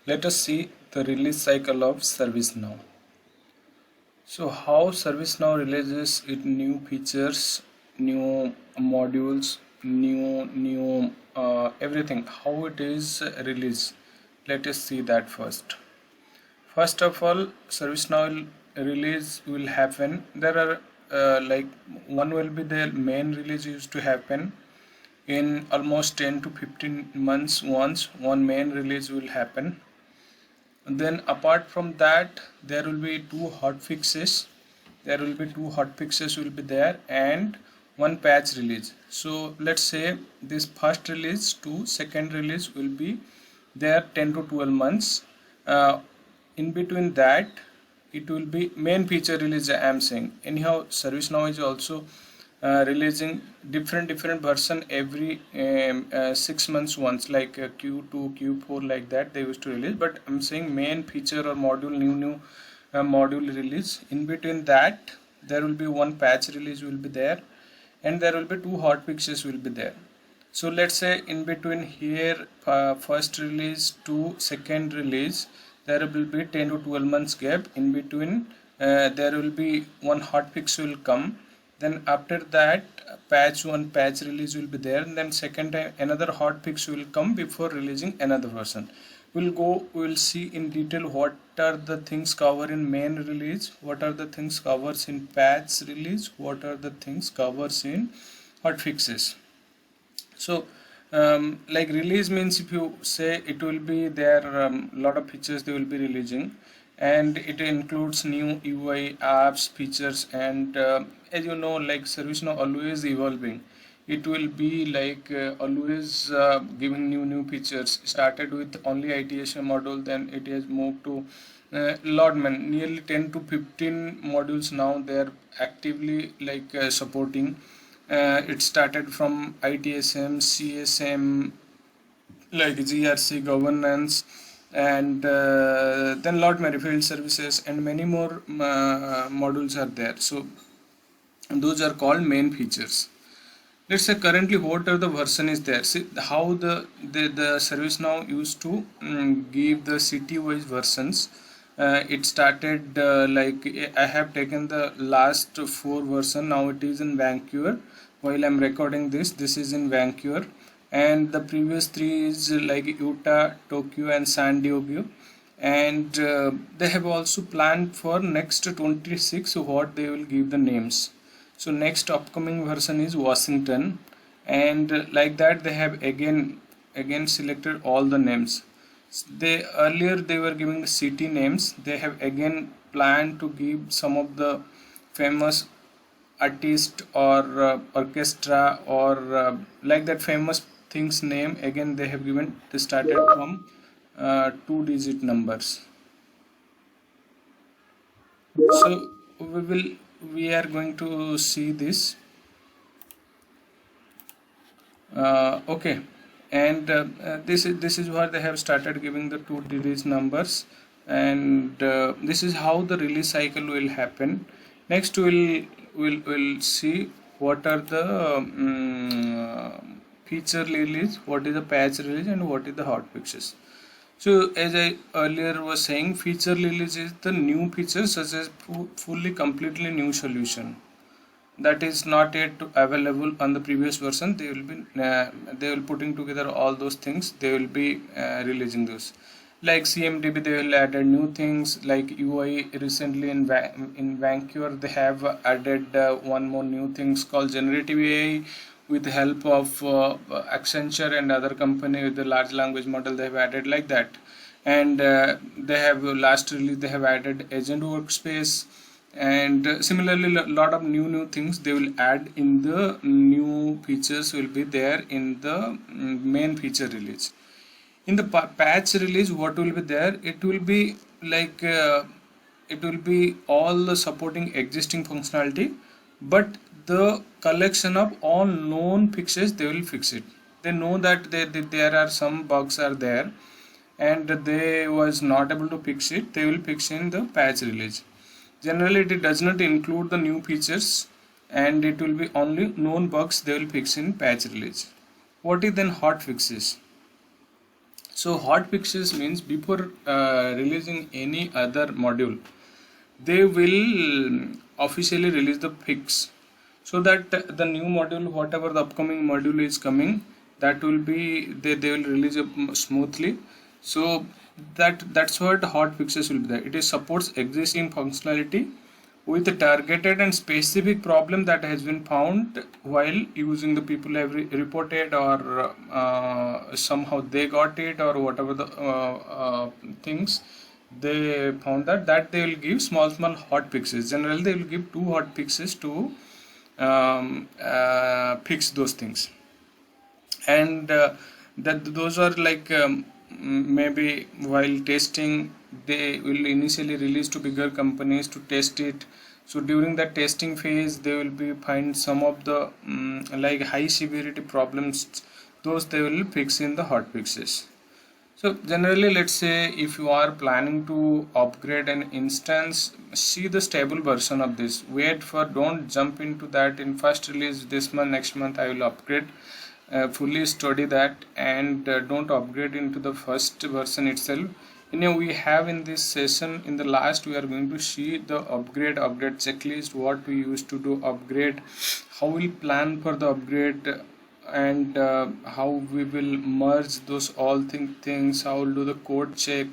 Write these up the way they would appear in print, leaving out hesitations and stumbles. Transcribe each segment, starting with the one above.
Let us see the release cycle of ServiceNow. So how ServiceNow releases its new features, new modules, new everything, how it is released. Let us see that first. First of all, ServiceNow release will happen. There are like one will be the main release used to happen in almost 10 to 15 months. Once one main release will happen. And then apart from that, there will be two hot fixes. There will be two hot fixes will be there and one patch release. So let's say this first release to second release will be there 10 to 12 months. In between that, it will be main feature release. I am saying anyhow, ServiceNow is also releasing different version every 6 months once, like Q2 Q4 like that they used to release, but I'm saying main feature or module new module release. In between that there will be one patch release will be there and there will be two hot fixes will be there. So let's say in between here first release to second release there will be 10 to 12 months gap. In between there will be one hot fix will come, then after that patch release will be there, and then second time another hot fix will come before releasing another version. We'll see in detail what are the things covered in main release, what are the things covers in patch release, what are the things covers in hot fixes. So like release means, if you say it will be there lot of features they will be releasing, and it includes new UI apps features, and as you know, like ServiceNow always evolving. It will be like always giving new features. Started with only ITSM module, then it has moved to nearly 10 to 15 modules now they are actively like supporting. It started from ITSM, CSM, like GRC governance, and then lot many field services and many more modules are there. So those are called main features. Let's say currently what are the version is there. See how the ServiceNow used to give the city wise versions. It started like I have taken the last 4 version. Now it is in Vancouver. While I'm recording this is in Vancouver, and the previous 3 is like Utah, Tokyo and San Diego, and they have also planned for next 26 what they will give the names. So next upcoming version is Washington, and like that they have again selected all the names. Earlier they were giving the city names. They have again planned to give some of the famous artist or orchestra or like that famous things name. Again they have given, they started from 2-digit numbers. So we are going to see this. Okay, and this is where they have started giving the 2-digit numbers, and this is how the release cycle will happen. Next we'll see what are the feature release, what is the patch release, and what is the hot fixes. So as I earlier was saying, feature release is the new features such as fully completely new solution that is not yet available on the previous version. They will be they will putting together all those things. They will be releasing those. Like CMDB, they will add new things. Like UI recently in Vancouver, they have added one more new things called generative AI. With the help of Accenture and other company with the large language model, they have added like that. And they have last release they have added agent workspace, and similarly lot of new things they will add in the new features will be there in the main feature release. In the patch release, what will be there, it will be like it will be all the supporting existing functionality, but the collection of all known fixes they will fix it. They know that there are some bugs are there and they was not able to fix it. They will fix in the patch release. Generally it does not include the new features, and it will be only known bugs they will fix in patch release. What is then hot fixes? So hot fixes means before releasing any other module, they will officially release the fix, so that the new module, whatever the upcoming module is coming, that will be they will release it smoothly. So that's what hot fixes will be there. It is supports existing functionality with a targeted and specific problem that has been found while using. The people have reported, or somehow they got it, or whatever the things they found, that they will give small hot fixes. Generally they will give two hot fixes to fix those things. And that those are like, maybe while testing, they will initially release to bigger companies to test it. So during that testing phase, they will be find some of the like high severity problems. Those they will fix in the hot fixes. So generally, let's say if you are planning to upgrade an instance, see the stable version of this. Wait for, don't jump into that in first release this month, next month I will upgrade. Fully study that, and don't upgrade into the first version itself. We have in this session, in the last, we are going to see the upgrade checklist, what we used to do upgrade, how we'll plan for the upgrade, and how we will merge those all things, how we'll do the code check,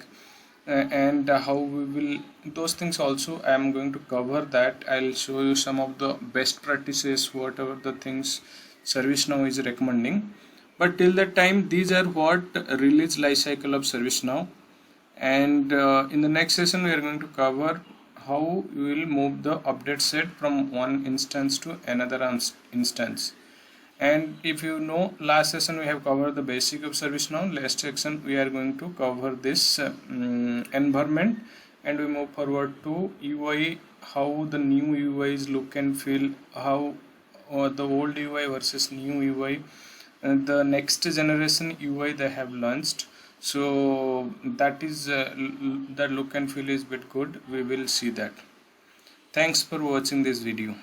and how we will, those things also I am going to cover. That I'll show you some of the best practices, whatever the things ServiceNow is recommending. But till that time, these are what release lifecycle of ServiceNow. And in the next session, we are going to cover how we will move the update set from one instance to another instance. And if you know, last session we have covered the basic of ServiceNow. Last section we are going to cover this environment, and we move forward to UI, how the new UIs look and feel, how the old UI versus new UI, and the next generation UI they have launched. So that is that look and feel is bit good. We will see that. Thanks for watching this video.